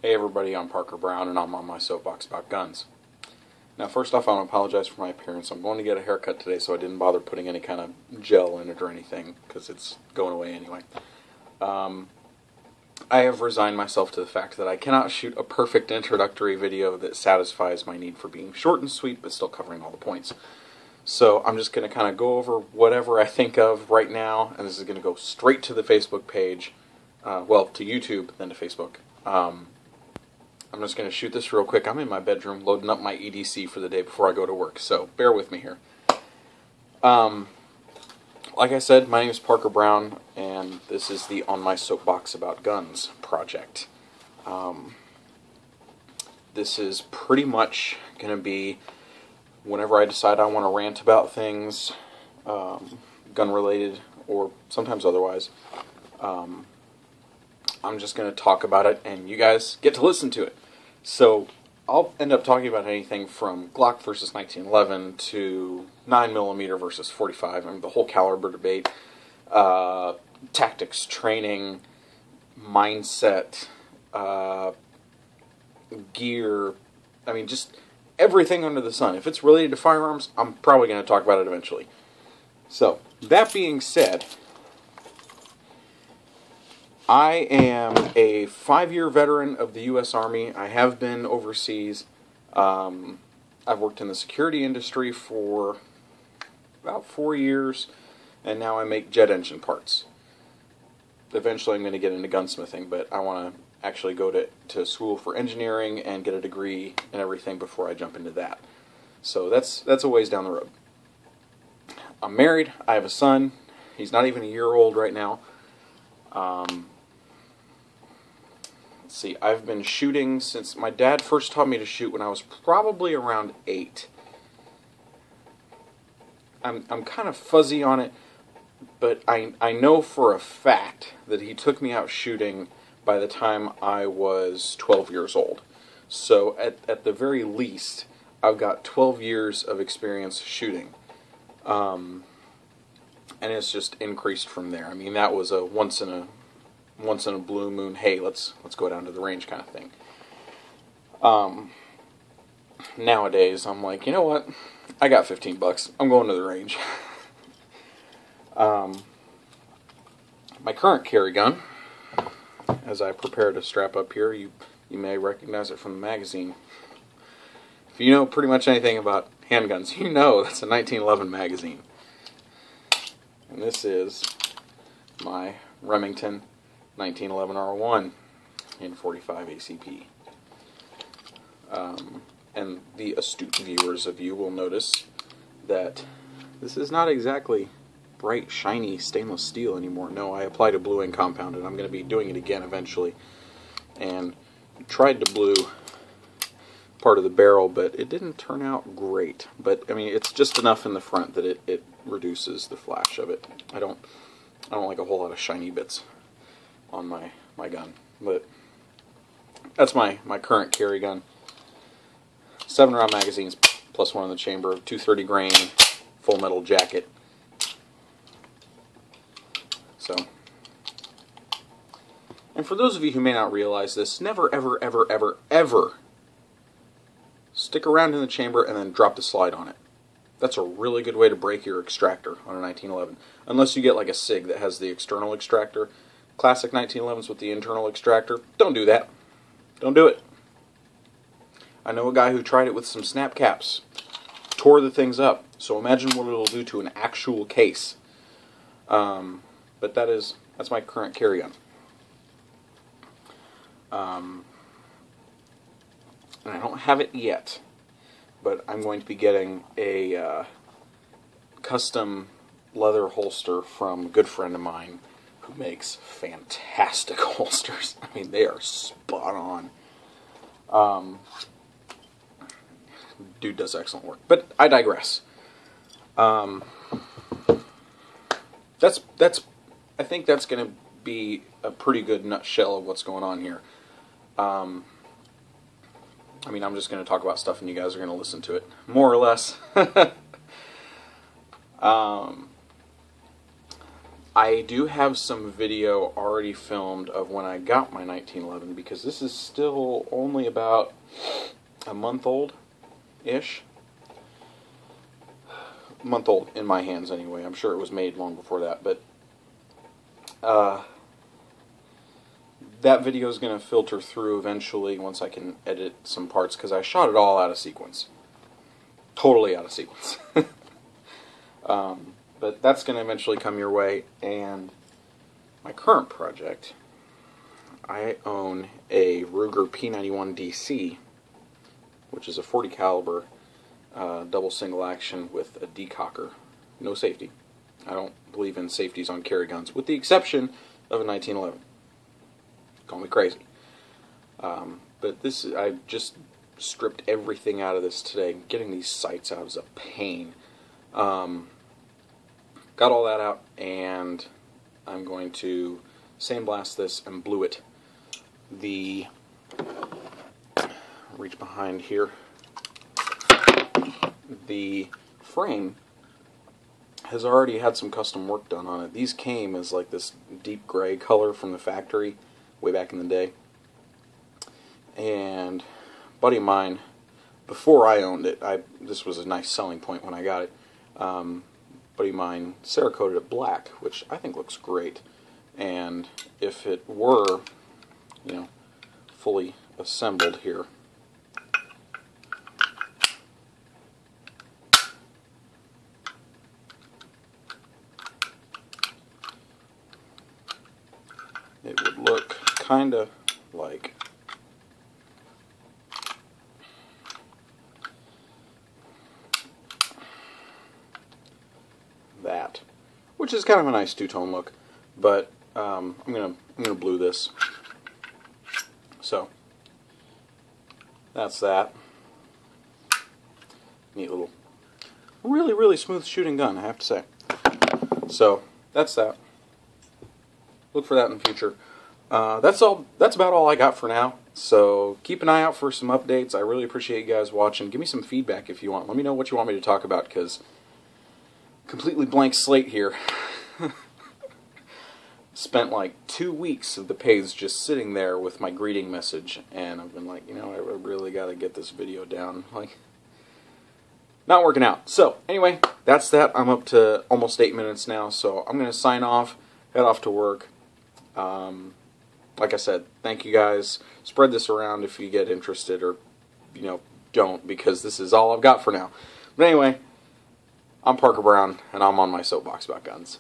Hey everybody, I'm Parker Brown and I'm on my soapbox about guns. Now first off, I want to apologize for my appearance. I'm going to get a haircut today, so I didn't bother putting any kind of gel in it or anything, because it's going away anyway. I have resigned myself to the fact that I cannot shoot a perfect introductory video that satisfies my need for being short and sweet, but still covering all the points. So I'm just going to kind of go over whatever I think of right now, and this is going to go straight to the Facebook page, well, to YouTube, then to Facebook. I'm just going to shoot this real quick. I'm in my bedroom loading up my EDC for the day before I go to work, so bear with me here. Like I said, my name is Parker Brown, and this is the On My Soapbox About Guns project. This is pretty much going to be whenever I decide I want to rant about things, gun-related or sometimes otherwise. I'm just going to talk about it, and you guys get to listen to it. So I'll end up talking about anything from Glock versus 1911 to 9mm versus 45, I mean, the whole caliber debate, tactics, training, mindset, gear, I mean, just everything under the sun. If it's related to firearms, I'm probably going to talk about it eventually. So, that being said, I am a 5-year veteran of the U.S. Army. I have been overseas. I've worked in the security industry for about 4 years, and now I make jet engine parts. Eventually I'm going to get into gunsmithing, but I want to actually go to school for engineering and get a degree and everything before I jump into that. So that's a ways down the road. I'm married. I have a son. He's not even a year old right now. Let's see, I've been shooting since my dad first taught me to shoot when I was probably around 8. I'm kind of fuzzy on it, but I know for a fact that he took me out shooting by the time I was 12 years old. So at the very least, I've got 12 years of experience shooting. And it's just increased from there. I mean, that was a once in a blue moon, hey, let's go down to the range kind of thing. Nowadays, I'm like, you know what? I got $15. I'm going to the range. My current carry gun, as I prepare to strap up here, you may recognize it from the magazine. If you know pretty much anything about handguns, you know that's a 1911 magazine. And this is my Remington 1911 R1 in 45 ACP. And the astute viewers of you will notice that this is not exactly bright, shiny stainless steel anymore. No, I applied a blue ink compound, and I'm going to be doing it again eventually. And tried to blue part of the barrel, but it didn't turn out great. But I mean, it's just enough in the front that it reduces the flash of it. I don't like a whole lot of shiny bits on my gun, but that's my current carry gun. 7-round magazines plus one in the chamber, 230 grain, full metal jacket. So, and for those of you who may not realize this, never ever ever ever ever stick around in the chamber and then drop the slide on it. That's a really good way to break your extractor on a 1911, unless you get like a SIG that has the external extractor. Classic 1911s with the internal extractor, don't do that. Don't do it. I know a guy who tried it with some snap caps, tore the things up, so imagine what it'll do to an actual case. But that's my current carry gun. And I don't have it yet, but I'm going to be getting a custom leather holster from a good friend of mine who makes fantastic holsters. I mean, they are spot on. Dude does excellent work. But I digress. I think that's going to be a pretty good nutshell of what's going on here. I mean, I'm just going to talk about stuff and you guys are going to listen to it, more or less. I do have some video already filmed of when I got my 1911, because this is still only about a month old-ish. Month old in my hands anyway. I'm sure it was made long before that, but that video is going to filter through eventually once I can edit some parts, because I shot it all out of sequence. Totally out of sequence. But that's going to eventually come your way. And my current project, I own a Ruger P91 DC, which is a .40 caliber double single action with a decocker. No safety. I don't believe in safeties on carry guns, with the exception of a 1911. Call me crazy. But this, I just stripped everything out of this today. Getting these sights out is a pain. Got all that out, and I'm going to sandblast this and blue it. Reach behind here. The frame has already had some custom work done on it. These came as like this deep gray color from the factory way back in the day. And a buddy of mine, before I owned it, this was a nice selling point when I got it. Buddy of mine Cerakoted it black, which I think looks great. And if it were, you know, fully assembled here, it would look kind of like that, which is kind of a nice two-tone look. But I'm gonna blue this. So that's that. Neat little, really smooth shooting gun, I have to say. So that's that. Look for that in the future. That's about all I got for now. So keep an eye out for some updates. I really appreciate you guys watching. Give me some feedback if you want. Let me know what you want me to talk about, because completely blank slate here. Spent like 2 weeks of the page just sitting there with my greeting message, and I've been like, you know, I really got to get this video down. Like, not working out. So anyway, that's that. I'm up to almost 8 minutes now, so I'm going to sign off, head off to work. Like I said, thank you guys. Spread this around if you get interested, or, you know, don't, because this is all I've got for now. But anyway, I'm Parker Brown, and I'm on my soapbox about guns.